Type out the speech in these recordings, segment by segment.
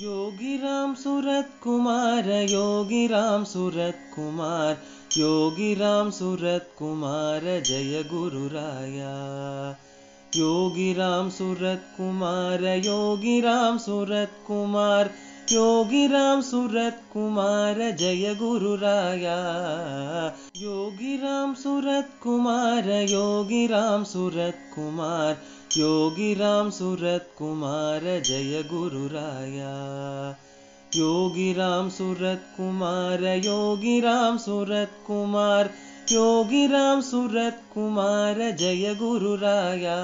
Yogiram Surat Kumar Yogiram Surat Kumar Yogiram Surat Kumar Jai गुरुराया। Yogiram Surat Kumar Yogiram Surat Kumar Yogiram Surat Kumar Jai गुरुराया। Yogiram Surat Kumar Yogiram Surat Kumar Yogiram Surat Kumar Jai गुरुराया। Yogiram Surat Kumar Yogiram Surat Kumar Yogiram Surat Kumar Jai गुरुराया।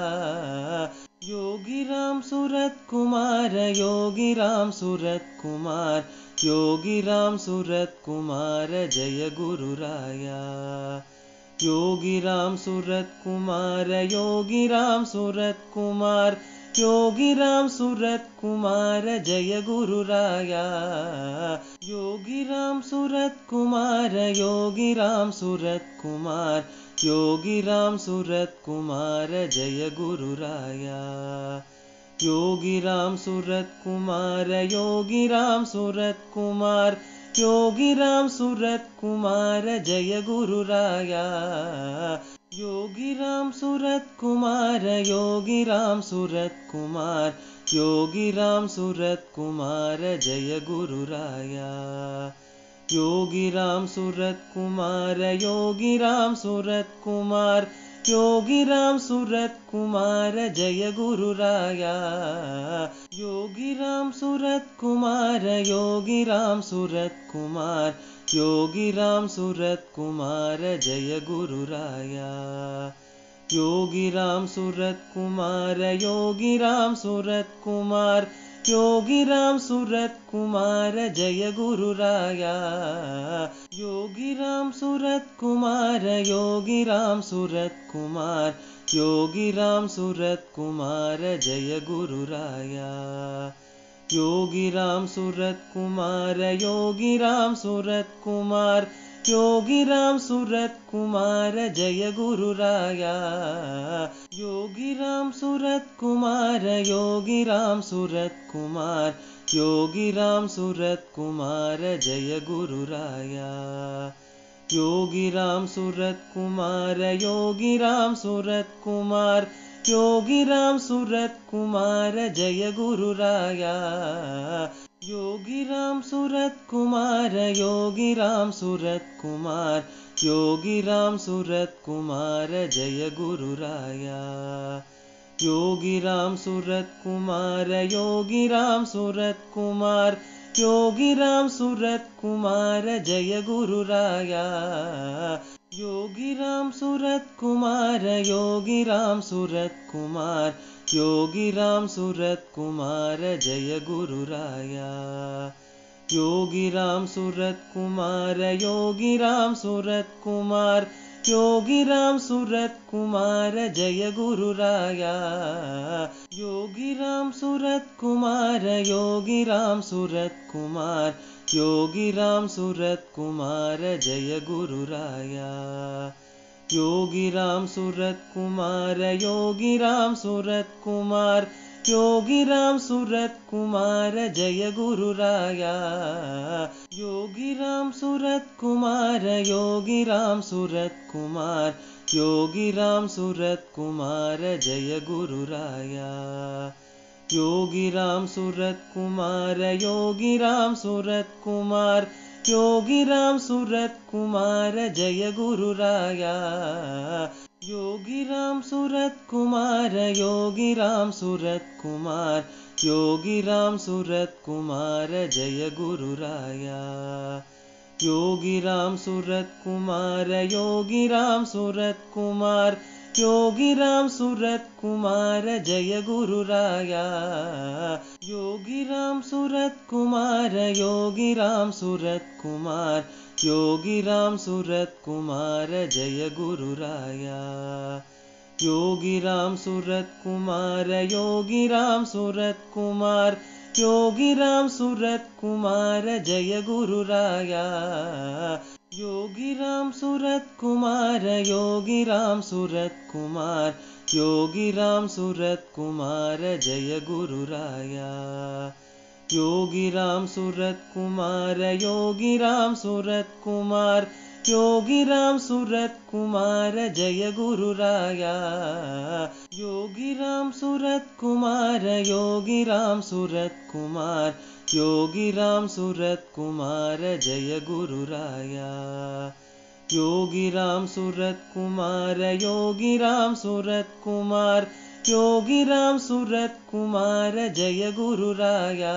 Yogiram Surat Kumar Yogiram Surat Kumar Yogiram Surat Kumar Jai गुरुराया। Yogiram Surat Kumar Yogiram Surat Kumar Yogiram Surat Kumar Jai गुरुराया। Yogiram Surat Kumar Yogiram Surat Kumar Yogiram Surat Kumar Jai गुरुराया। Yogiram Surat Kumar Yogiram Surat Kumar Yogiram Surat Kumar Jai गुरुराया। Yogiram Surat Kumar Yogiram Surat Kumar Yogiram Surat Kumar Jai गुरुराया। Yogiram Surat Kumar Yogiram Surat Kumar Yogiram Surat Kumar Jai गुरुराया। Yogiram Surat Kumar Yogiram Surat Kumar Yogiram Surat Kumar Jai गुरुराया। Yogiram Surat Kumar Yogiram Surat Kumar Yogiram Surat Kumar Jai गुरुराया। Yogiram Surat Kumar Yogiram Surat Kumar Yogiram Surat Kumar Jai गुरुराया। Yogiram Surat Kumar Yogiram Surat Kumar Yogiram Surat Kumar Jai गुरुराया। Yogiram Surat Kumar Yogiram Surat Kumar Yogiram Surat Kumar Jai गुरुराया। Yogiram Surat Kumar Yogiram Surat Kumar Yogiram Surat Kumar Jai गुरुराया। Yogiram Surat Kumar Yogiram Surat Kumar Yogiram Surat Kumar Jai गुरुराया। Yogiram Surat Kumar Yogiram Surat Kumar Yogiram Surat Kumar Jai गुरुराया। Yogiram Surat Kumar Yogiram Surat Kumar Yogiram Surat Kumar Jai गुरुराया। Yogiram Surat Kumar Yogiram Surat Kumar Yogiram Surat Kumar Jai गुरुराया। Yogiram Surat Kumar Yogiram Surat Kumar Yogiram Surat Kumar Jai गुरुराया। Yogiram Surat Kumar Yogiram Surat Kumar Yogiram Surat Kumar Jai गुरुराया। Yogiram Surat Kumar Yogiram Surat Kumar Yogiram Surat Kumar Jai गुरुराया। Yogiram Surat Kumar Yogiram Surat Kumar Yogiram Surat Kumar Jai गुरुराया। Yogiram Surat Kumar Yogiram Surat Kumar Yogiram Surat Kumar Jai गुरुराया। Yogiram Surat Kumar Yogiram Surat Kumar Yogiram Surat Kumar Jai गुरुराया। Yogiram Surat Kumar Yogiram Surat Kumar Yogiram Surat Kumar Jai गुरुराया। Yogiram Surat Kumar Yogiram Surat Kumar Yogiram Surat Kumar Jai गुरुराया। Yogiram Surat Kumar Yogiram Surat Kumar Yogiram Surat Kumar Jai गुरुराया। Yogiram Surat Kumar Yogiram Surat Kumar Yogiram Surat Kumar Jai गुरुराया Yogiram Surat Kumar Yogiram Surat Kumar Yogiram Surat Kumar Jai गुरुराया Yogiram Surat Kumar Yogiram Surat Kumar Yogiram Surat Kumar Jai गुरुराया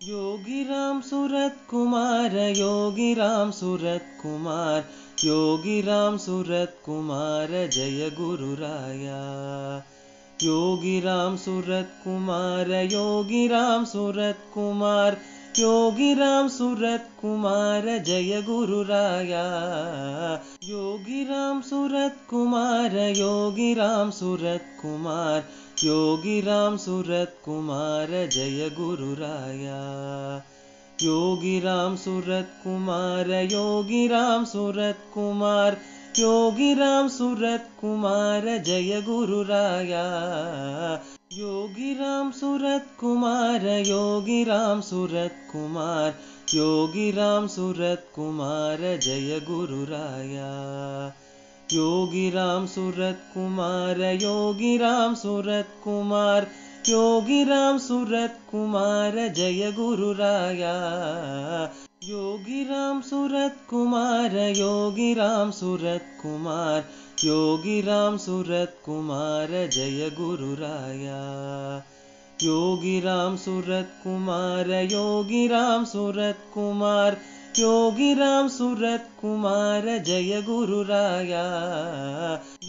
Yogiram Surat Kumar Yogiram Surat Kumar Yogiram Surat Kumar Jai गुरुराया Yogiram Surat Kumar Yogiram Surat Kumar Yogiram Surat Kumar Jai गुरुराया Yogiram Surat Kumar Yogiram Surat Kumar Yogiram Surat Kumar Jai गुरुराया Yogiram Surat Kumar Yogiram Surat Kumar Yogiram Surat Kumar Jai गुरुराया Yogiram Surat Kumar Yogiram Surat Kumar Yogiram Surat Kumar Jai गुरुराया Yogiram Surat Kumar Yogiram Surat Kumar Yogiram Surat Kumar Jai गुरुराया Yogiram Surat Kumar Yogiram Surat Kumar Yogiram Surat Kumar Jai गुरुराया Yogiram Surat Kumar Yogiram Surat Kumar Yogiram Surat Kumar Jai गुरुराया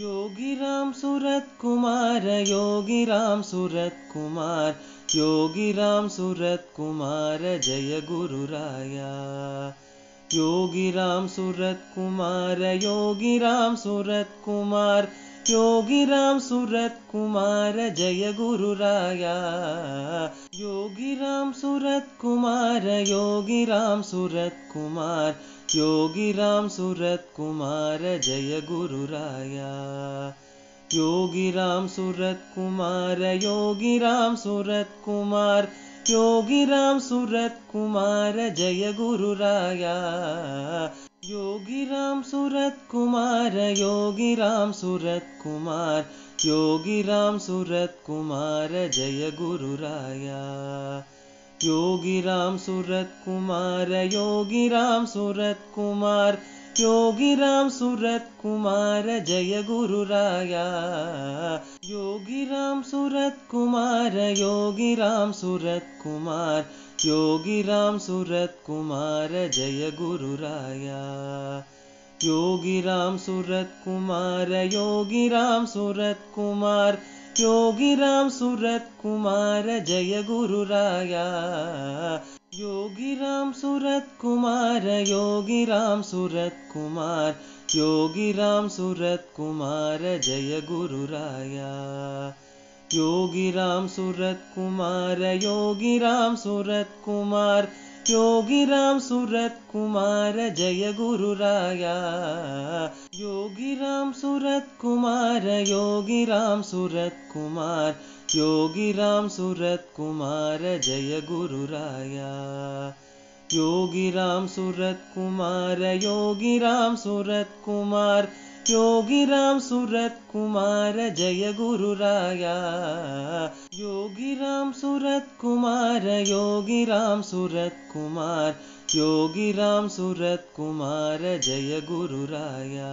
Yogiram Surat Kumar Yogiram Surat Kumar Yogiram Surat Kumar Jai गुरुराया Yogiram Surat Kumar Yogiram Surat Kumar Yogiram Surat Kumar Jai गुरुराया Yogiram Surat Kumar Yogiram Surat Kumar Yogiram Surat Kumar Jai गुरुराया Yogiram Surat Kumar Yogiram Surat Kumar Yogiram Surat Kumar Jai गुरुराया Yogiram Surat Kumar Yogiram Surat Kumar Yogiram Surat Kumar Jai गुरुराया Yogiram Surat Kumar Yogiram Surat Kumar Yogiram Surat Kumar Jai गुरुराया Yogiram Surat Kumar Yogiram Surat Kumar Yogiram Surat Kumar Jai गुरुराया Yogiram Surat Kumar Yogiram Surat Kumar Yogiram Surat Kumar Jai गुरुराया Yogiram Surat Kumar Yogiram Surat Kumar Yogiram Surat Kumar Jai गुरुराया Yogiram Surat Kumar Yogiram Surat Kumar Yogiram Surat Kumar Jai गुरुराया Yogiram Surat Kumar Yogiram Surat Kumar Yogiram Surat Kumar Jai गुरुराया Yogiram Surat Kumar Yogiram Surat Kumar Yogiram Surat Kumar Jai गुरुराया Yogiram Surat Kumar Yogiram Surat Kumar Yogiram Surat Kumar Jai गुरुराया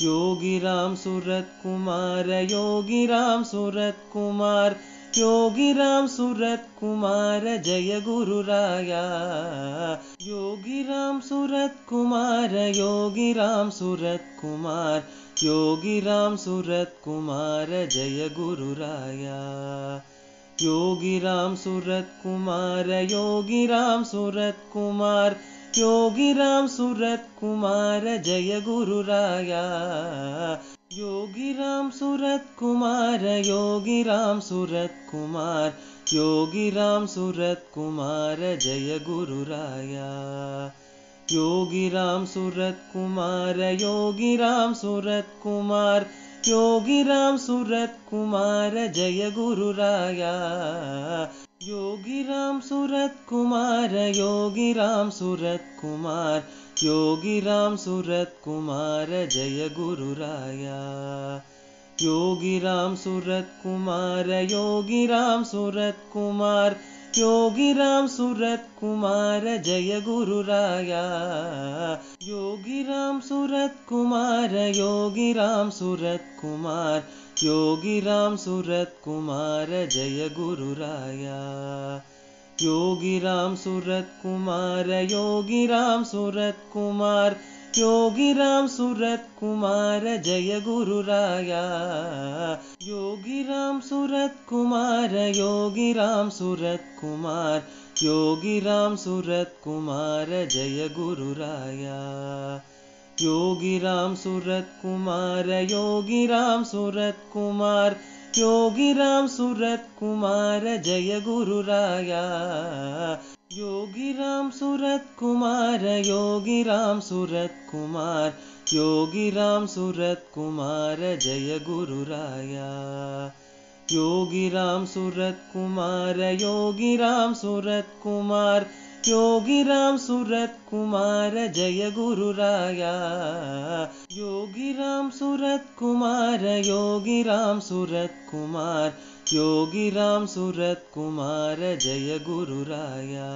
Yogiram Surat Kumar Yogiram Surat Kumar Yogiram Surat Kumar Jai गुरुराया Yogiram Surat Kumar Yogiram Surat Kumar Yogiram Surat Kumar Jai गुरुराया Yogiram Surat Kumar Yogiram Surat Kumar Yogiram Surat Kumar Jai गुरुराया Yogiram Surat Kumar Yogiram Surat Kumar Yogiram Surat Kumar Jai गुरुराया Yogiram Surat Kumar Yogiram Surat Kumar Yogiram Surat Kumar Jai गुरुराया Yogiram Surat Kumar Yogiram Surat Kumar Yogiram Surat Kumar Jai गुरुराया Yogiram Surat Kumar Yogiram Surat Kumar Yogiram Surat Kumar Jai गुरुराया Yogiram Surat Kumar Yogiram Surat Kumar Yogiram Surat Kumar Jai गुरुराया Yogiram Surat Kumar Yogiram Surat Kumar Yogiram Surat Kumar Jai गुरुराया Yogiram Surat Kumar Yogiram Surat Kumar Yogiram Surat Kumar Jai गुरुराया Yogiram Surat Kumar Yogiram Surat Kumar Yogiram Surat Kumar Jai गुरुराया Yogiram Surat Kumar Yogiram Surat Kumar Yogiram Surat Kumar Jai गुरुराया Yogiram Surat Kumar Yogiram Surat Kumar Yogiram Surat Kumar Jai गुरुराया Yogiram Surat Kumar Yogiram Surat Kumar Yogiram Surat Kumar Jai गुरुराया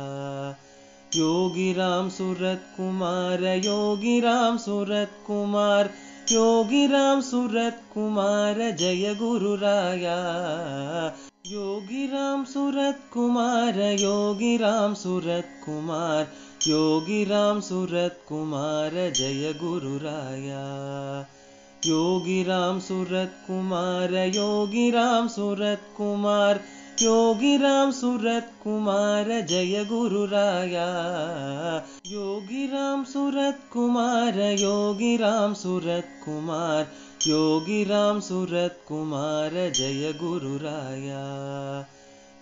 Yogiram Surat Kumar Yogiram Surat Kumar Yogiram Surat Kumar Jai गुरुराया Yogiram Surat Kumar Yogiram Surat Kumar Yogiram Surat Kumar Jai गुरुराया Yogiram Surat Kumar Yogiram Surat Kumar Yogiram Surat Kumar Jai गुरुराया Yogiram Surat Kumar Yogiram Surat Kumar Yogiram Surat Kumar Jai गुरुराया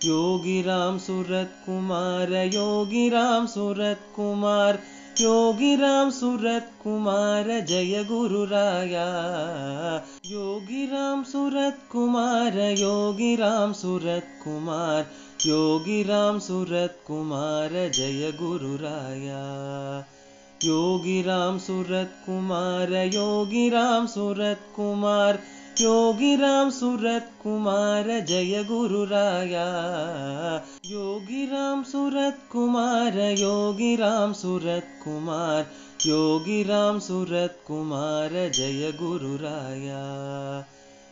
Yogiram Surat Kumar Yogiram Surat Kumar Yogiram Surat Kumar Jai गुरुराया Yogiram Surat Kumar Yogiram Surat Kumar Yogiram Surat Kumar Jai गुरुराया Yogiram Surat Kumar Yogiram Surat Kumar Yogiram Surat Kumar Jai गुरुराया Yogiram Surat Kumar Yogiram Surat Kumar Yogiram Surat Kumar Jai गुरुराया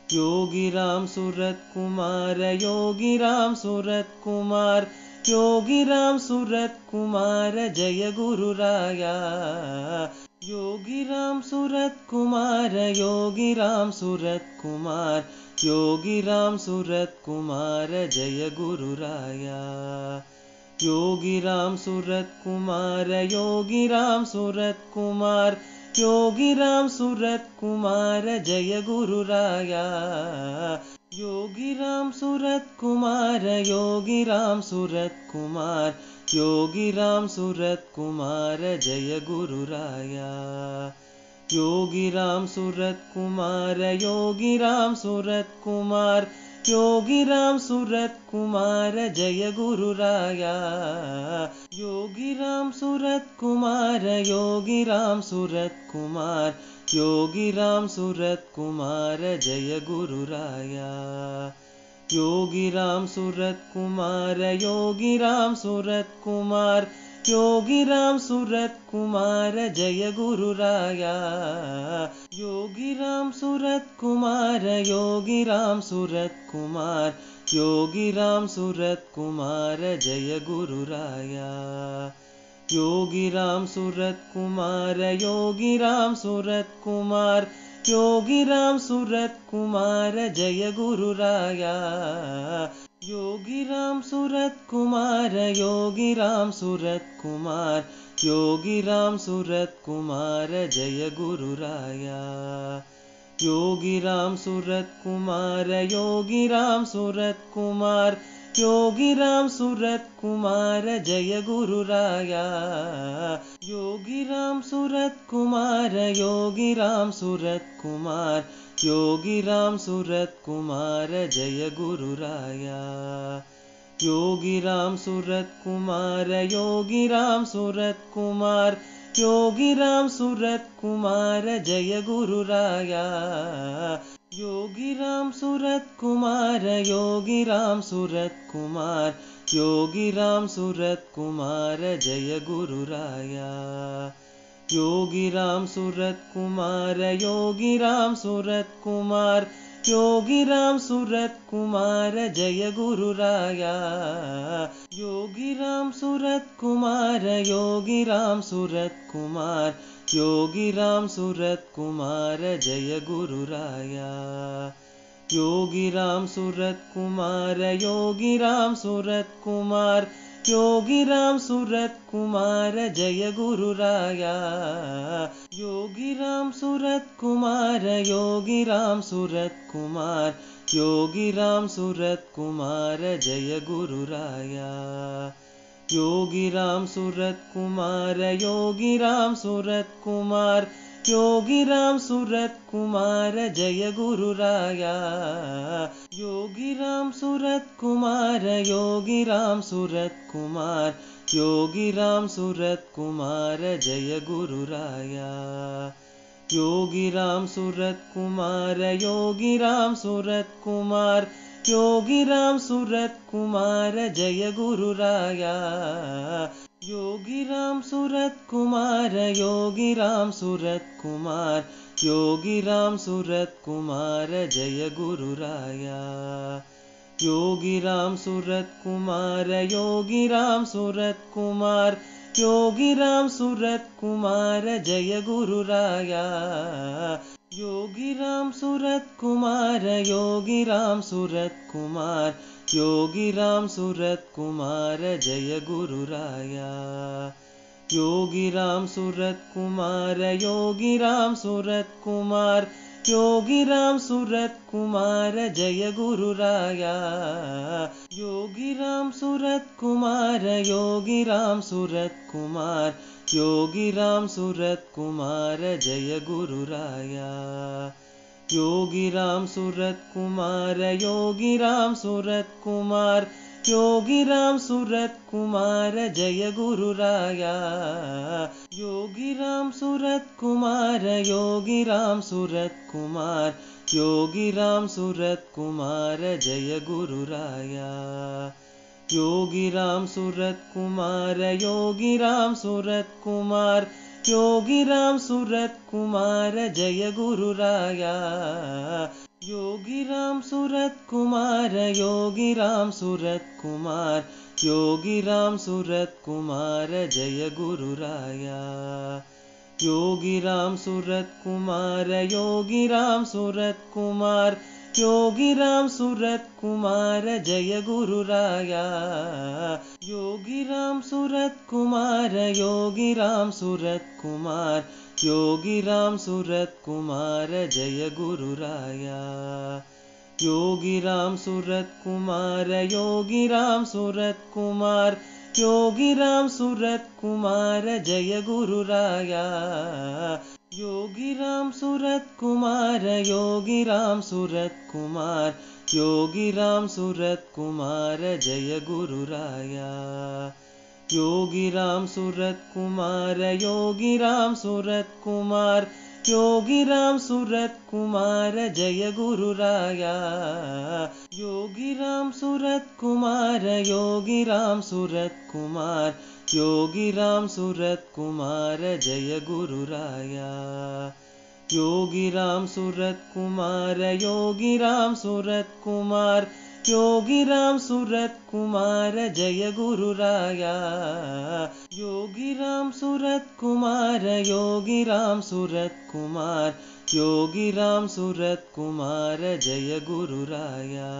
Yogiram Surat Kumar Yogiram Surat Kumar Yogiram Surat Kumar Jai गुरुराया Yogiram Surat Kumar Yogiram Surat Kumar Yogiram Surat Kumar Jai गुरुराया Yogiram Surat Kumar Yogiram Surat Kumar Yogiram Surat Kumar Jai गुरुराया Yogiram Surat Kumar Yogiram Surat Kumar Yogiram Surat Kumar Jai गुरुराया Yogiram Surat Kumar Yogiram Surat Kumar Yogiram Surat Kumar Jai गुरुराया Yogiram Surat Kumar Yogiram Surat Kumar Yogiram Surat Kumar Jai गुरुराया Yogiram Surat Kumar Yogiram Surat Kumar Yogiram Surat Kumar Jai गुरुराया Yogiram Surat Kumar Yogiram Surat Kumar Yogiram Surat Kumar Jai गुरुराया Yogiram Surat Kumar Yogiram Surat Kumar Yogiram Surat Kumar Jai गुरुराया Yogiram Surat Kumar Yogiram Surat Kumar Yogiram Surat Kumar Jai गुरुराया Yogiram Surat Kumar Yogiram Surat Kumar Yogiram Surat Kumar Jai गुरुराया Yogiram Surat Kumar Yogiram Surat Kumar Yogiram Surat Kumar Jai गुरुराया Yogiram Surat Kumar Yogiram Surat Kumar Yogiram Surat Kumar Jai गुरुराया Yogiram Surat Kumar Yogiram Surat Kumar Yogiram Surat Kumar Jai गुरुराया Yogiram Surat Kumar Yogiram Surat Kumar Yogiram Surat Kumar Jai गुरुराया Yogiram Surat Kumar Yogiram Surat Kumar Yogiram Surat Kumar Jai गुरुराया Yogiram Surat Kumar Yogiram Surat Kumar Yogiram Surat Kumar Jai गुरुराया Yogiram Surat Kumar Yogiram Surat Kumar Yogiram Surat Kumar Jai गुरुराया Yogiram Surat Kumar Yogiram Surat Kumar Yogiram Surat Kumar Jai गुरुराया Yogiram Surat Kumar Yogiram Surat Kumar Yogiram Surat Kumar Jai गुरुराया Yogiram Surat Kumar Yogiram Surat Kumar Yogiram Surat Kumar Jai गुरुराया Yogiram Surat Kumar Yogiram Surat Kumar Yogiram Surat Kumar Jai गुरुराया Yogiram Surat Kumar Yogiram Surat Kumar Yogiram Surat Kumar Jai गुरुराया Yogiram Surat Kumar Yogiram Surat Kumar Yogiram Surat Kumar Jai गुरुराया Yogiram Surat Kumar Yogiram Surat Kumar Yogiram Surat Kumar Jai गुरुराया Yogiram Surat Kumar Yogiram Surat Kumar Yogiram Surat Kumar Jai गुरुराया Yogiram Surat Kumar Yogiram Surat Kumar Yogiram Surat Kumar Jai गुरुराया Yogiram Surat Kumar Yogiram Surat Kumar Yogiram Surat Kumar Jai गुरुराया Yogiram Surat Kumar Yogiram Surat Kumar Yogiram Surat Kumar Jai गुरुराया Yogiram Surat Kumar Yogiram Surat Kumar Yogiram Surat Kumar Jai गुरुराया Yogiram Surat Kumar Yogiram Surat Kumar Yogiram Surat Kumar Jai गुरुराया Yogiram Surat Kumar Yogiram Surat Kumar Yogiram Surat Kumar Jai गुरुराया Yogiram Surat Kumar Yogiram Surat Kumar Yogiram Surat Kumar Jai गुरुराया Yogiram Surat Kumar Yogiram Surat Kumar Yogiram Surat Kumar Jai गुरुराया Yogiram Surat Kumar Yogiram Surat Kumar Yogiram Surat Kumar Jai गुरुराया Yogiram Surat Kumar Yogiram Surat Kumar Yogiram Surat Kumar Jai गुरुराया Yogiram Surat Kumar Yogiram Surat Kumar Yogiram Surat Kumar Jai गुरुराया Yogiram Surat Kumar Yogiram Surat Kumar Yogiram Surat Kumar Jai गुरुराया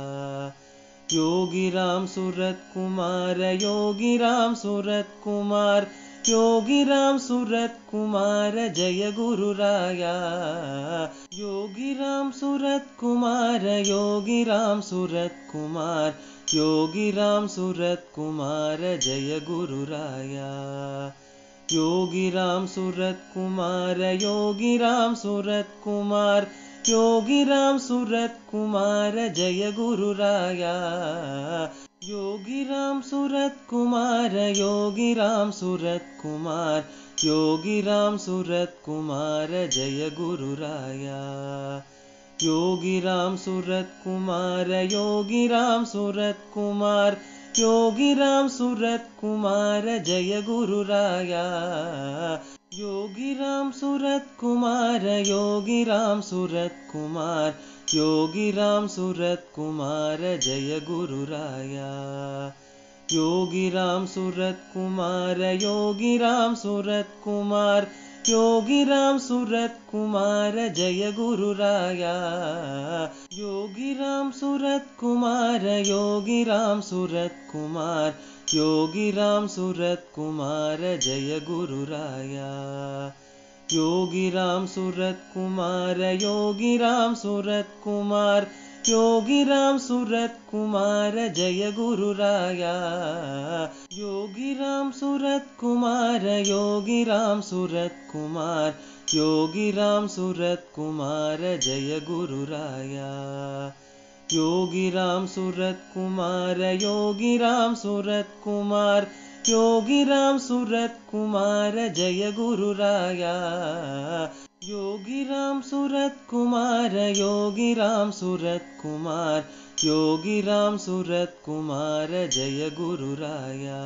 Yogiram Surat Kumar Yogiram Surat Kumar Yogiram Surat Kumar Jai गुरुराया Yogiram Surat Kumar Yogiram Surat Kumar Yogiram Surat Kumar Jai गुरुराया Yogiram Surat Kumar Yogiram Surat Kumar Yogiram Surat Kumar Jai गुरुराया Yogiram Surat Kumar Yogiram Surat Kumar Yogiram Surat Kumar Jai गुरुराया Yogiram Surat Kumar Yogiram Surat Kumar Yogiram Surat Kumar Jai गुरुराया Yogiram Surat Kumar Yogiram Surat Kumar Yogiram Surat Kumar Jai गुरुराया Yogiram Surat Kumar Yogiram Surat Kumar Yogiram Surat Kumar Jai गुरुराया Yogiram Surat Kumar Yogiram Surat Kumar Yogiram Surat Kumar Jai गुरुराया Yogiram Surat Kumar Yogiram Surat Kumar Yogiram Surat Kumar Jai गुरुराया Yogiram Surat Kumar Yogiram Surat Kumar Yogiram Surat Kumar Jai गुरुराया Yogiram Surat Kumar Yogiram Surat Kumar Yogiram Surat Kumar Jai गुरुराया Yogiram Surat Kumar Yogiram Surat Kumar Yogiram Surat Kumar Jai गुरुराया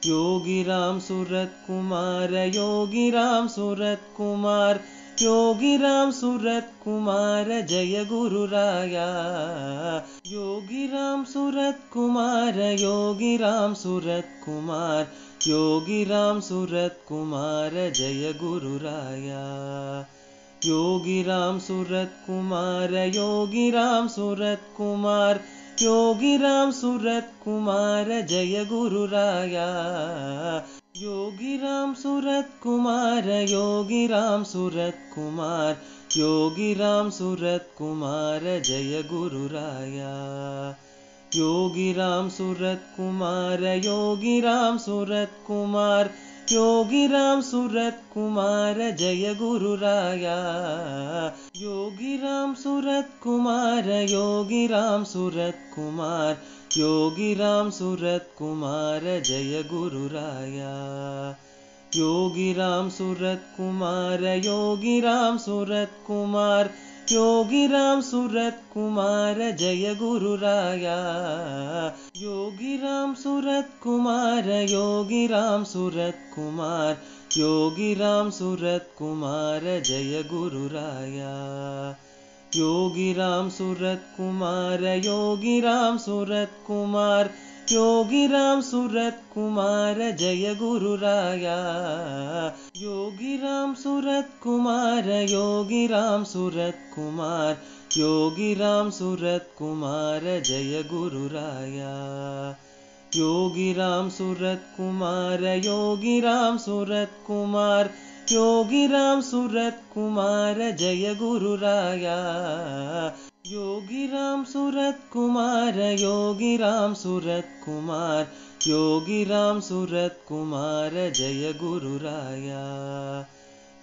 Yogiram Surat Kumar Yogiram Surat Kumar Yogiram Surat Kumar Jai गुरुराया Yogiram Surat Kumar Yogiram Surat Kumar Yogiram Surat Kumar Jai गुरुराया Yogiram Surat Kumar Yogiram Surat Kumar Yogiram Surat Kumar Jai गुरुराया Yogiram Surat Kumar Yogiram Surat Kumar Yogiram Surat Kumar Jai गुरुराया Yogiram Surat Kumar Yogiram Surat Kumar Yogiram Surat Kumar Jai गुरुराया Yogiram Surat Kumar Yogiram Surat Kumar Yogiram Surat Kumar Jai गुरुराया Yogiram Surat Kumar Yogiram Surat Kumar Yogiram Surat Kumar Jai गुरुराया Yogiram Surat Kumar Yogiram Surat Kumar Yogiram Surat Kumar Jai गुरुराया Yogiram Surat Kumar Yogiram Surat Kumar Yogiram Surat Kumar Jai गुरुराया Yogiram Surat Kumar Yogiram Surat Kumar Yogiram Surat Kumar Jai गुरुराया Yogiram Surat Kumar Yogiram Surat Kumar Yogiram Surat Kumar Jai गुरुराया Yogiram Surat Kumar Yogiram Surat Kumar Yogiram Surat Kumar Jai गुरुराया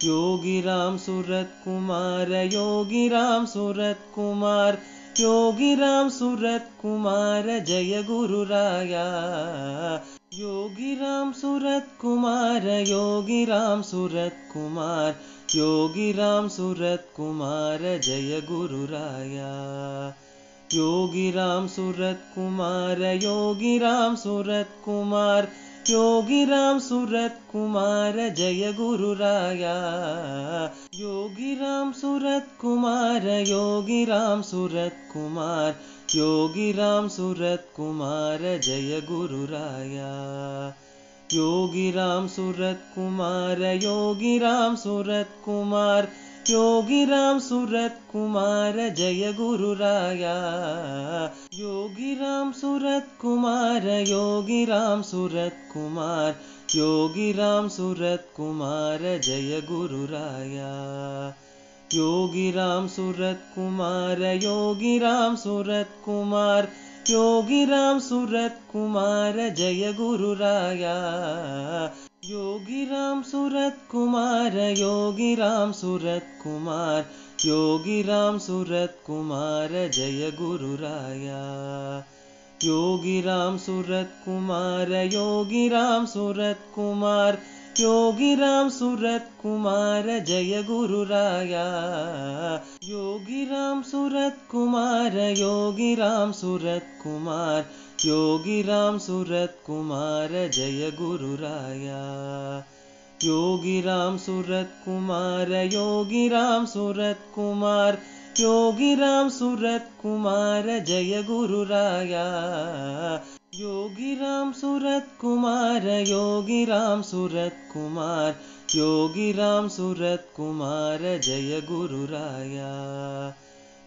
Yogiram Surat Kumar Yogiram Surat Kumar Yogiram Surat Kumar Jai गुरुराया Yogiram Surat Kumar Yogiram Surat Kumar Yogiram Surat Kumar Jai गुरुराया Yogiram Surat Kumar Yogiram Surat Kumar Yogiram Surat Kumar Jai गुरुराया Yogiram Surat Kumar Yogiram Surat Kumar Yogiram Surat Kumar Jai गुरुराया Yogiram Surat Kumar Yogiram Surat Kumar Yogiram Surat Kumar Jai गुरुराया Yogiram Surat Kumar Yogiram Surat Kumar Yogiram Surat Kumar Jai गुरुराया Yogiram Surat Kumar Yogiram Surat Kumar Yogiram Surat Kumar Jai गुरुराया Yogiram Surat Kumar Yogiram Surat Kumar Yogiram Surat Kumar Jai गुरुराया Yogiram Surat Kumar Yogiram Surat Kumar Yogiram Surat Kumar Jai गुरुराया Yogiram Surat Kumar Yogiram Surat Kumar Yogiram Surat Kumar Jai गुरुराया Yogiram Surat Kumar Yogiram Surat Kumar Yogiram Surat Kumar Jai गुरुराया Yogiram Surat Kumar Yogiram Surat Kumar Yogiram Surat Kumar Jai गुरुराया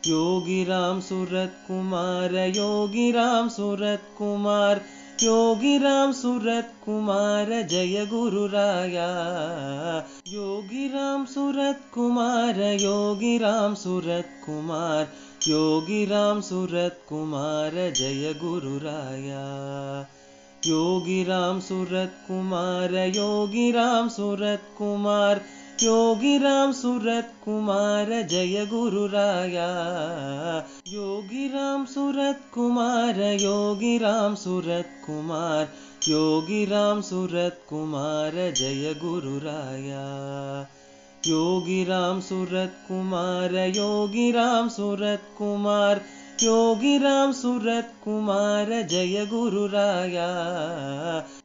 Yogiram Surat Kumar Yogiram Surat Kumar Yogiram Surat Kumar Jai गुरुराया Yogiram Surat Kumar Yogiram Surat Kumar Yogiram Surat Kumar Jai गुरुराया Yogiram Surat Kumar Yogiram Surat Kumar Yogiram Surat Kumar Jai गुरुराया Yogiram Surat Kumar Yogiram Surat Kumar Yogiram Surat Kumar Jai गुरुराया Yogiram Surat Kumar Yogiram Surat Kumar Yogiram Surat Kumar Jai गुरुराया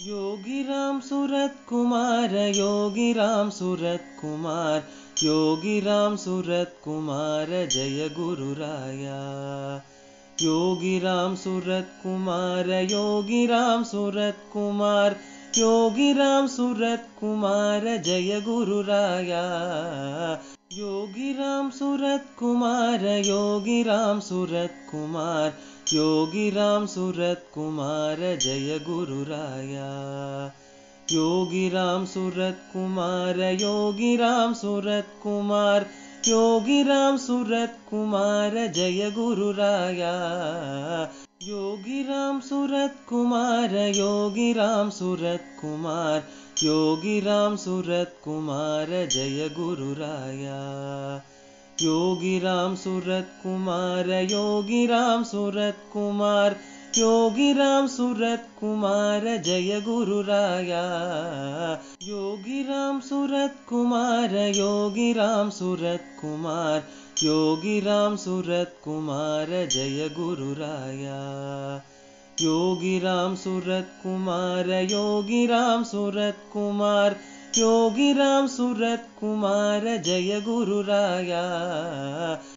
Yogiram Surat Kumar Yogiram Surat Kumar Yogiram Surat Kumar Jai गुरुराया Yogiram Surat Kumar Yogiram Surat Kumar Yogiram Surat Kumar Jai गुरुराया Yogiram Surat Kumar Yogiram Surat Kumar Yogiram Surat Kumar Jai गुरुराया Yogiram Surat Kumar Yogiram Surat Kumar Yogiram Surat Kumar Jai गुरुराया Yogiram Surat Kumar Yogiram Surat Kumar Yogiram Surat Kumar Jai गुरुराया Yogiram Surat Kumar Yogiram Surat Kumar Yogiram Surat Kumar Jai गुरुराया Yogiram Surat Kumar Yogiram Surat Kumar Yogiram Surat Kumar Jai गुरुराया Yogiram Surat Kumar Yogiram Surat Kumar Yogiram Surat Kumar Jai गुरुराया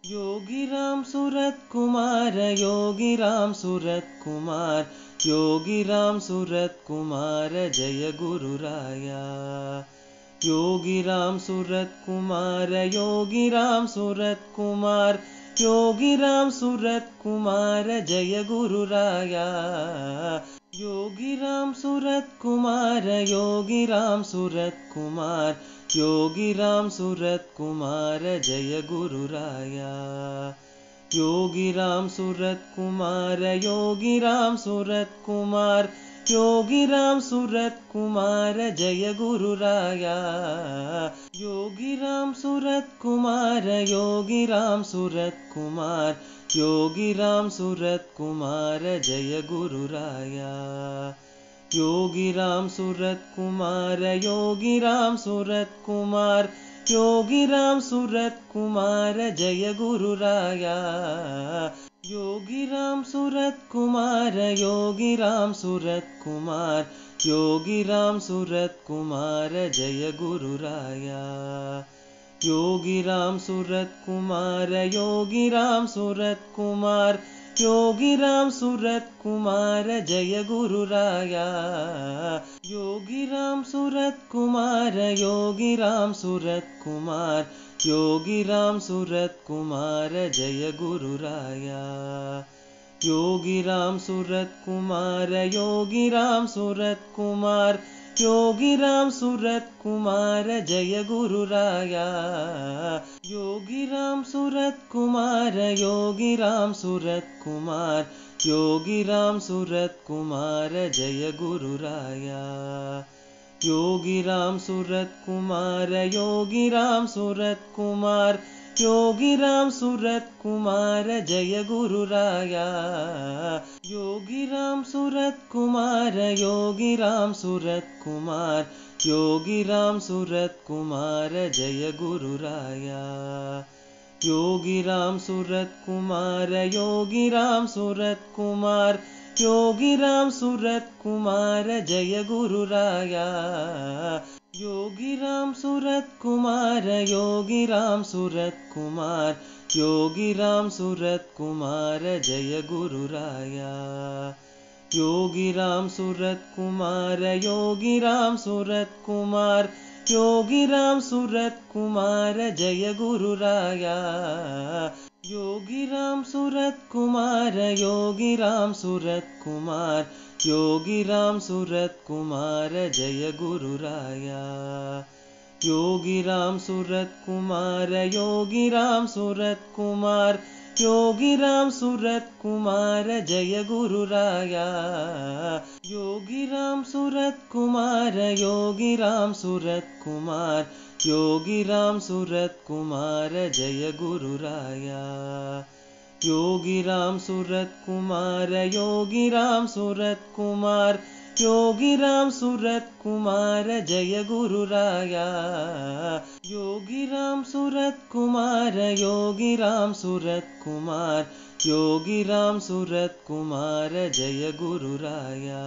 Yogiram Surat Kumar Yogiram Surat Kumar Yogiram Surat Kumar Jai गुरुराया Yogiram Surat Kumar Yogiram Surat Kumar Yogiram Surat Kumar Jai गुरुराया Yogiram Surat Kumar Yogiram Surat Kumar Yogiram Surat Kumar Jai गुरुराया Yogiram Surat Kumar Yogiram Surat Kumar Yogiram Surat Kumar Jai गुरुराया Yogiram Surat Kumar Yogiram Surat Kumar Yogiram Surat Kumar Jai गुरुराया Yogiram Surat Kumar Yogiram Surat Kumar Yogiram Surat Kumar Jai गुरुराया Yogiram Surat Kumar Yogiram Surat Kumar Yogiram Surat Kumar Jai गुरुराया Yogiram Surat Kumar Yogiram Surat Kumar Yogiram Surat Kumar Jai गुरुराया Yogiram Surat Kumar Yogiram Surat Kumar Yogiram Surat Kumar Jai गुरुराया Yogiram Surat Kumar Yogiram Surat Kumar Yogiram Surat Kumar Jai गुरुराया Yogiram Surat Kumar Yogiram Surat Kumar Yogiram Surat Kumar Jai गुरुराया Yogiram Surat Kumar Yogiram Surat Kumar Yogiram Surat Kumar Jai गुरुराया Yogiram Surat Kumar Yogiram Surat Kumar Yogiram Surat Kumar Jai गुरुराया Yogiram Surat Kumar Yogiram Surat Kumar Yogiram Surat Kumar Jai गुरुराया Yogiram Surat Kumar Yogiram Surat Kumar Yogiram Surat Kumar Jai गुरुराया Yogiram Surat Kumar Yogiram Surat Kumar Yogiram Surat Kumar Jai गुरुराया Yogiram Surat Kumar Yogiram Surat Kumar Yogiram Surat Kumar Jai गुरुराया Yogiram Surat Kumar Yogiram Surat Kumar Yogiram Surat Kumar Jai गुरुराया Yogiram Surat Kumar Yogiram Surat Kumar Yogiram Surat Kumar Jai गुरुराया Yogiram Surat Kumar Yogiram Surat Kumar Yogiram Surat Kumar Jai गुरुराया Yogiram Surat Kumar Yogiram Surat Kumar Yogiram Surat Kumar Jai गुरुराया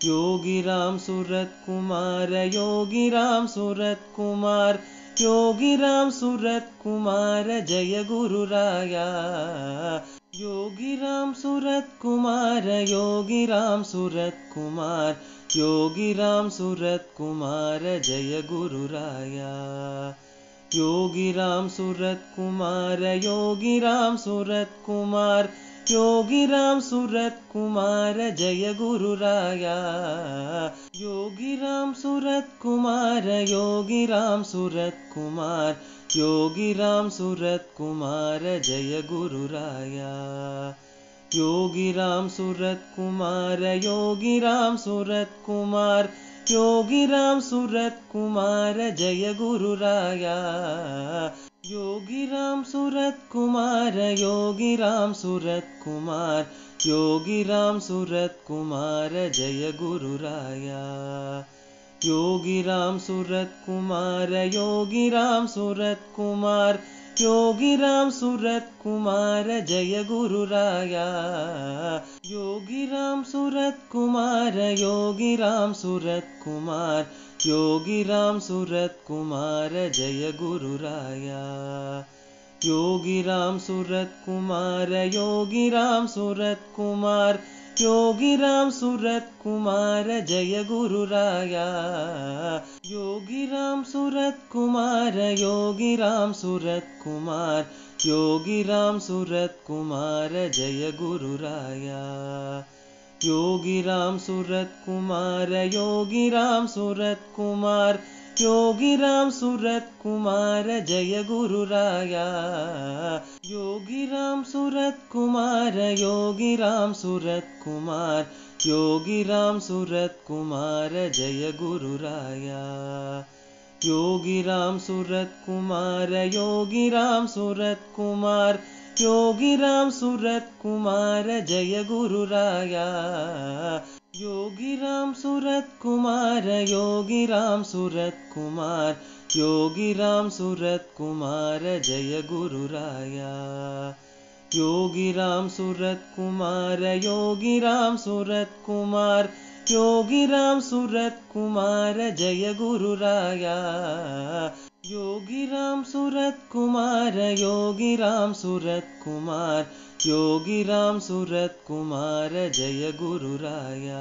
Yogiram Surat Kumar Yogiram Surat Kumar Yogiram Surat Kumar Jai गुरुराया Yogiram Surat Kumar Yogiram Surat Kumar Yogiram Surat Kumar Jai गुरुराया Yogiram Surat Kumar Yogiram Surat Kumar Yogiram Surat Kumar Jai गुरुराया Yogiram Surat Kumar Yogiram Surat Kumar Yogiram Surat Kumar Jai गुरुराया Yogiram Surat Kumar Yogiram Surat Kumar Yogiram Surat Kumar Jai गुरुराया Yogiram Surat Kumar Yogiram Surat Kumar Yogiram Surat Kumar Jai गुरुराया Yogiram Surat Kumar Yogiram Surat Kumar Yogiram Surat Kumar Jai गुरुराया Yogiram Surat Kumar Yogiram Surat Kumar Yogiram Surat Kumar Jai गुरुराया Yogiram Surat Kumar Yogiram Surat Kumar Yogiram Surat Kumar Jai गुरुराया Yogiram Surat Kumar Yogiram Surat Kumar Yogiram Surat Kumar Jai गुरुराया Yogiram Surat Kumar Yogiram Surat Kumar Yogiram Surat Kumar Jai गुरुराया Yogiram Surat Kumar Yogiram Surat Kumar Yogiram Surat Kumar Jai गुरुराया Yogiram Surat Kumar Yogiram Surat Kumar Yogiram Surat Kumar Jai गुरुराया Yogiram Surat Kumar Yogiram Surat Kumar Yogiram Surat Kumar Jai गुरुराया Yogiram Surat Kumar Yogiram Surat Kumar Yogiram Surat Kumar Jai गुरुराया Yogiram Surat Kumar Yogiram Surat Kumar Yogiram Surat Kumar Jai गुरुराया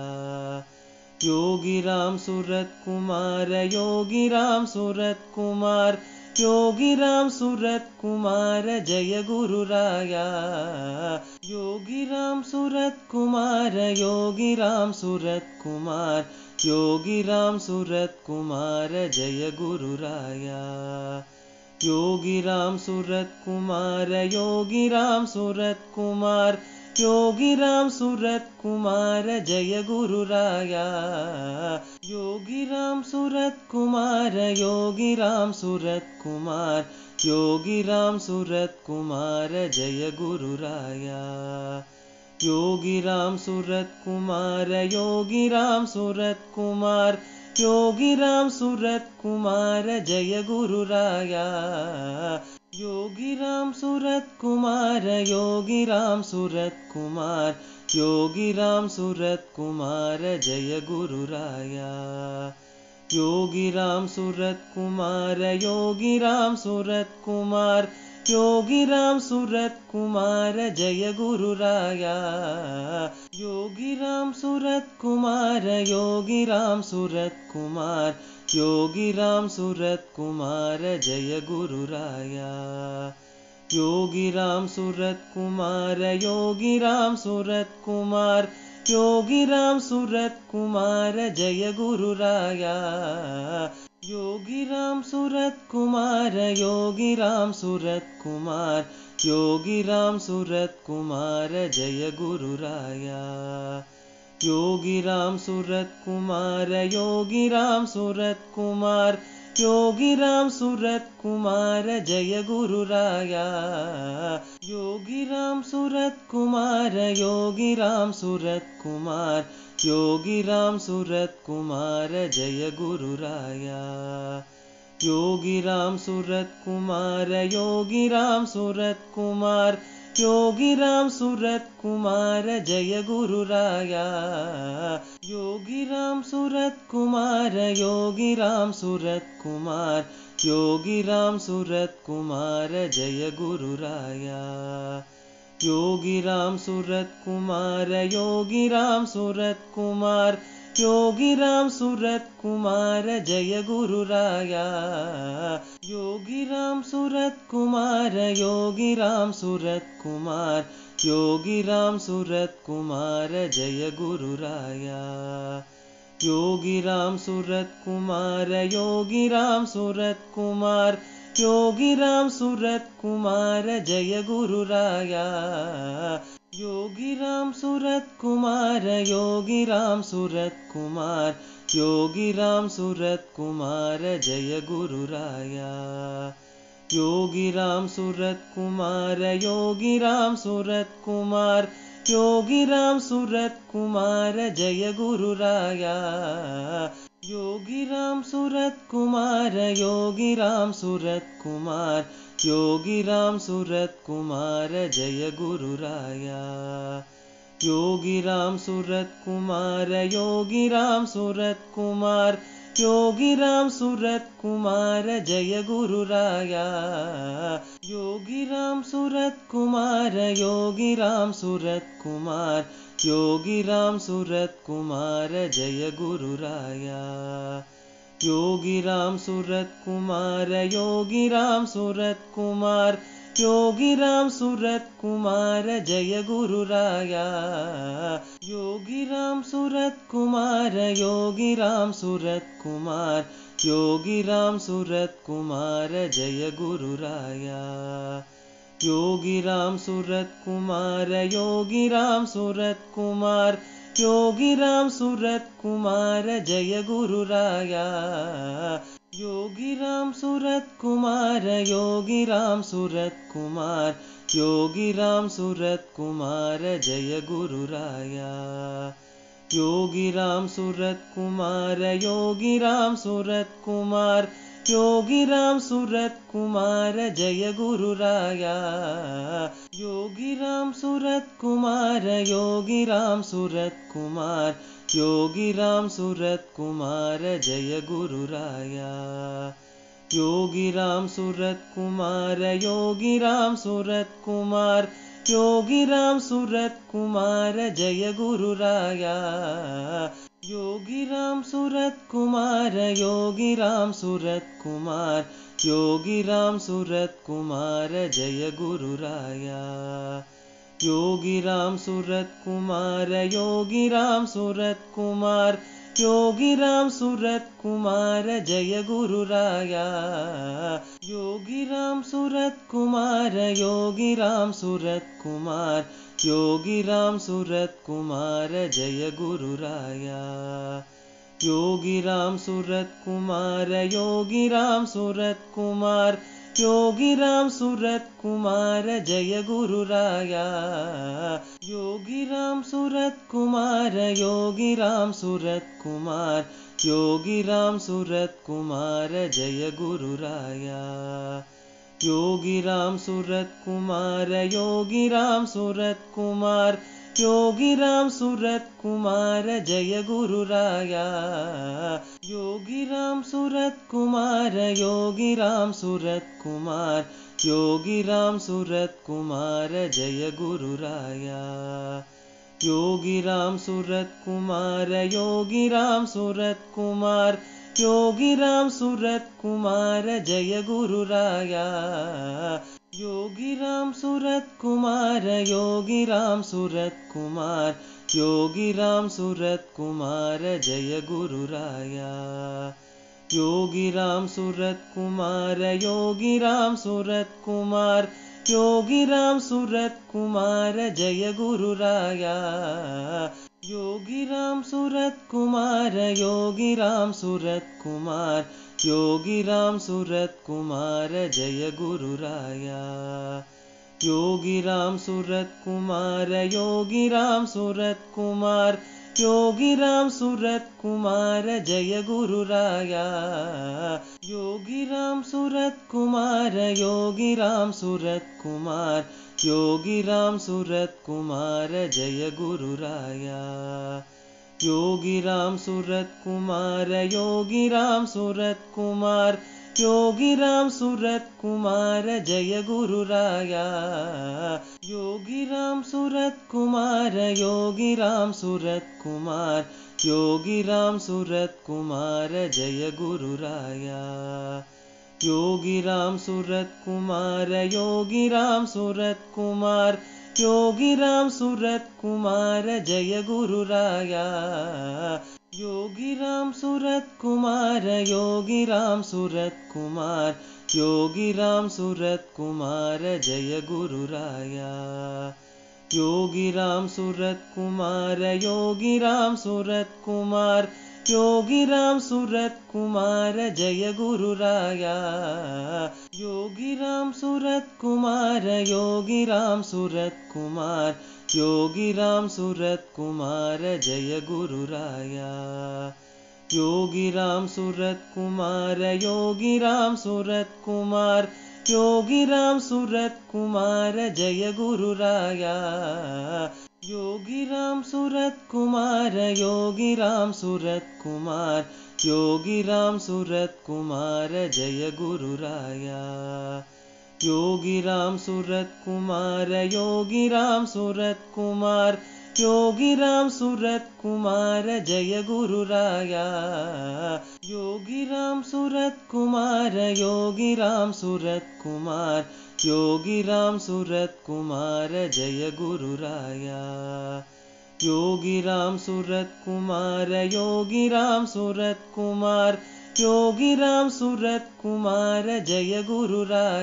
Yogiram Surat Kumar Yogiram Surat Kumar Yogiram Surat Kumar Jai गुरुराया Yogiram Surat Kumar Yogiram Surat Kumar Yogiram Surat Kumar Jai गुरुराया Yogiram Surat Kumar Yogiram Surat Kumar Yogiram Surat Kumar Jai गुरुराया Yogiram Surat Kumar Yogiram Surat Kumar Yogiram Surat Kumar Jai गुरुराया। Yogiram Surat Kumar Yogiram Surat Kumar Yogiram Surat Kumar Jai गुरुराया। Yogiram Surat Kumar Yogiram Surat Kumar Yogiram Surat Kumar Jai गुरुराया। Yogiram Surat Kumar Yogiram Surat Kumar Yogiram Surat Kumar Jai गुरुराया। Yogiram Surat Kumar Yogiram Surat Kumar Yogiram Surat Kumar Jai गुरुराया। Yogiram Surat Kumar Yogiram Surat Kumar Yogiram Surat Kumar Jai गुरुराया। Yogiram Surat Kumar Yogiram Surat Kumar Yogiram Surat Kumar Jai गुरुराया। Yogiram Surat Kumar Yogiram Surat Kumar Yogiram Surat Kumar Jai गुरुराया। Yogiram Surat Kumar Yogiram Surat Kumar Yogiram Surat Kumar Jai गुरुराया। Yogiram Surat Kumar Yogiram Surat Kumar Yogiram Surat Kumar Jai गुरुराया। Yogiram Surat Kumar Yogiram Surat Kumar Yogiram Surat Kumar Jai गुरुराया। Yogiram Surat Kumar Yogiram Surat Kumar Yogiram Surat Kumar Jai गुरुराया। Yogiram Surat Kumar Yogiram Surat Kumar Yogiram Surat Kumar Jai गुरुराया। Yogiram Surat Kumar Yogiram Surat Kumar Yogiram Surat Kumar Jai गुरुराया। Yogiram Surat Kumar Yogiram Surat Kumar Yogiram Surat Kumar Jai गुरुराया। Yogiram Surat Kumar Yogiram Surat Kumar Yogiram Surat Kumar Jai गुरुराया। Yogiram Surat Kumar Yogiram Surat Kumar Yogiram Surat Kumar Jai गुरुराया। Yogiram Surat Kumar Yogiram Surat Kumar Yogiram Surat Kumar Jai गुरुराया। Yogiram Surat Kumar Yogiram Surat Kumar Yogiram Surat Kumar Jai गुरुराया। Yogiram Surat Kumar Yogiram Surat Kumar Yogiram Surat Kumar Jai गुरुराया। Yogiram Surat Kumar Yogiram Surat Kumar Yogiram Surat Kumar Jai गुरुराया। Yogiram Surat Kumar Yogiram Surat Kumar Yogiram Surat Kumar Jai गुरुराया। Yogiram Surat Kumar Yogiram Surat Kumar Yogiram Surat Kumar Jai गुरुराया। Yogiram Surat Kumar Yogiram Surat Kumar Yogiram Surat Kumar Jai गुरुराया। Yogiram Surat Kumar Yogiram Surat Kumar Yogiram Surat Kumar Jai गुरुराया। Yogiram Surat Kumar Yogiram Surat Kumar Yogiram Surat Kumar Jai गुरुराया। Yogiram Surat Kumar Yogiram Surat Kumar Yogiram Surat Kumar Jai गुरुराया। Yogiram Surat Kumar Yogiram Surat Kumar Yogiram Surat Kumar Jai गुरुराया। Yogiram Surat Kumar Yogiram Surat Kumar Yogiram Surat Kumar Jai गुरुराया। Yogiram Surat Kumar Yogiram Surat Kumar Yogiram Surat Kumar Jai गुरुराया Yogiram Surat Kumar Yogiram Surat Kumar Yogiram Surat Kumar Jai गुरुराया Yogiram Surat Kumar Yogiram Surat Kumar Yogiram Surat Kumar Jai गुरुराया Yogiram Surat Kumar Yogiram Surat Kumar Yogiram Surat Kumar Jai गुरुराया Yogiram Surat Kumar Yogiram Surat Kumar Yogiram Surat Kumar Jai गुरुराया Yogiram Surat Kumar Yogiram Surat Kumar Yogiram Surat Kumar Jai गुरुराया Yogiram Surat Kumar Yogiram Surat Kumar Yogiram Surat Kumar Jai गुरुराया Yogiram Surat Kumar Yogiram Surat Kumar Yogiram Surat Kumar Jai गुरुराया Yogiram Surat Kumar Yogiram Surat Kumar Yogiram Surat Kumar Jai गुरुराया Yogiram Surat Kumar Yogiram Surat Kumar Yogiram Surat Kumar Jai गुरुराया Yogiram Surat Kumar Yogiram Surat Kumar Yogiram Surat Kumar Jai गुरुराया Yogiram Surat Kumar Yogiram Surat Kumar Yogiram Surat Kumar Jai गुरुराया Yogiram Surat Kumar Yogiram Surat Kumar Yogiram Surat Kumar Jai गुरुराया Yogiram Surat Kumar Yogiram Surat Kumar Yogiram Surat Kumar Jai गुरुराया Yogiram Surat Kumar Yogiram Surat Kumar Yogiram Surat Kumar Jai गुरुराया Yogiram Surat Kumar Yogiram Surat Kumar Yogiram Surat Kumar Jai गुरुराया Yogiram Surat Kumar Yogiram Surat Kumar Yogiram Surat Kumar Jai गुरुराया Yogiram Surat Kumar Yogiram Surat Kumar Yogiram Surat Kumar Jai गुरुराया Yogiram Surat Kumar Yogiram Surat Kumar Yogiram Surat Kumar Jai गुरुराया Yogiram Surat Kumar Yogiram Surat Kumar Yogiram Surat Kumar Jai गुरुराया Yogiram Surat Kumar Yogiram Surat Kumar Yogiram Surat Kumar Jai गुरुराया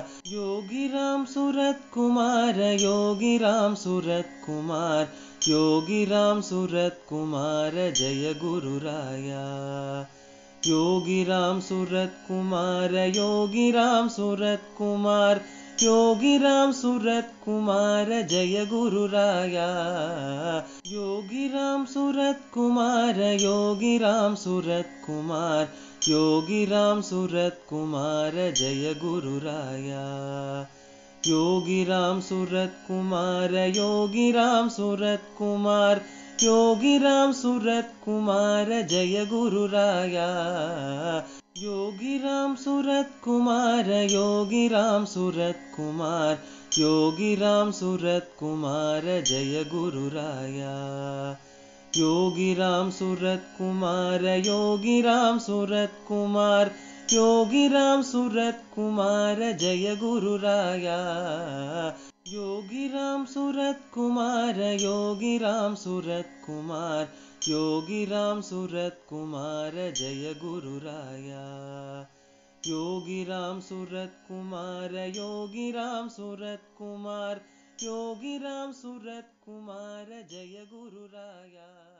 Yogiram Surat Kumar Yogiram Surat Kumar Yogiram Surat Kumar Jai गुरुराया Yogiram Surat Kumar Yogiram Surat Kumar Yogiram Surat Kumar Jai गुरुराया Yogiram Surat Kumar Yogiram Surat Kumar Yogiram Surat Kumar Jai गुरुराया Yogiram Surat Kumar Yogiram Surat Kumar Yogiram Surat Kumar Jai गुरुराया Yogiram Surat Kumar Yogiram Surat Kumar Yogiram Surat Kumar Jai गुरुराया Yogiram Surat Kumar Yogiram Surat Kumar Yogiram Surat Kumar Jai गुरुराया Yogiram Surat Kumar Yogiram Surat Kumar Yogiram Surat Kumar Jai गुरुराया Yogiram Surat Kumar Yogiram Surat Kumar Yogiram Surat Kumar Jai गुरुराया।